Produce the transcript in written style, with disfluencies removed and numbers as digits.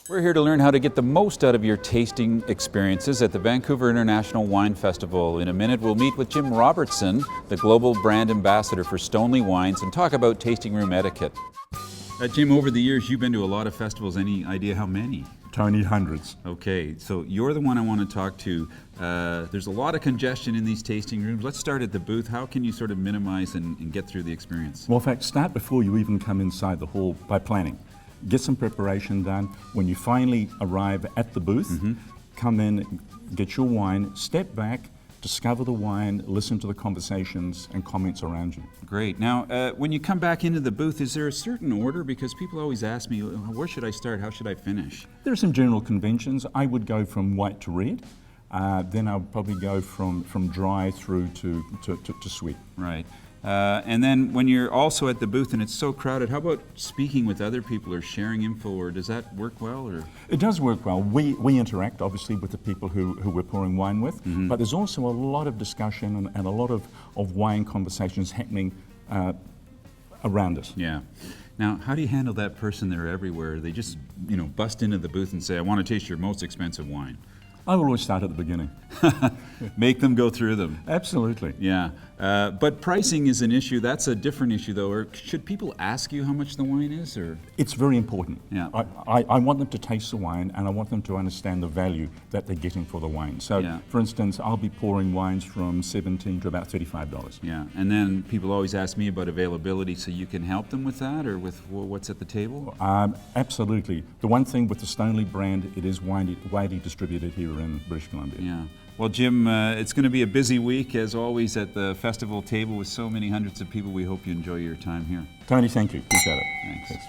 We're here to learn how to get the most out of your tasting experiences at the Vancouver International Wine Festival. In a minute, we'll meet with Jim Robertson, the Global Brand Ambassador for Stoneleigh Wines, and talk about tasting room etiquette. Jim, over the years, you've been to a lot of festivals. Any idea how many? Tony, hundreds. Okay, so you're the one I want to talk to. There's a lot of congestion in these tasting rooms. Let's start at the booth. How can you sort of minimize and get through the experience? Well, in fact, start before you even come inside the hall by planning. Get some preparation done. When you finally arrive at the booth, come in, get your wine, step back, discover the wine, listen to the conversations and comments around you. Great. Now, when you come back into the booth, is there a certain order? Because people always ask me, where should I start? How should I finish? There are some general conventions. I would go from white to red. Then I would probably go from dry through to sweet. Right. And then when you're also at the booth and it's so crowded, how about speaking with other people or sharing info, or does that work well? Or? It does work well. We interact, obviously, with the people who we're pouring wine with, but there's also a lot of discussion and a lot of wine conversations happening around us. Yeah. Now, how do you handle that person there everywhere? They just, bust into the booth and say, I want to taste your most expensive wine. I will always start at the beginning. Make them go through them. Absolutely. Yeah. But pricing is an issue. That's a different issue, though. Or should people ask you how much the wine is? Or? It's very important. Yeah. I want them to taste the wine, and I want them to understand the value that they're getting for the wine. So, for instance, I'll be pouring wines from $17 to about $35. Yeah. And then people always ask me about availability, so you can help them with that, or with what's at the table? Absolutely. The one thing with the Stoneleigh brand, it is widely distributed here in British Columbia. Yeah. Well, Jim, it's going to be a busy week, as always, at the festival table with so many hundreds of people. We hope you enjoy your time here. Tony, thank you. Appreciate it. Thanks.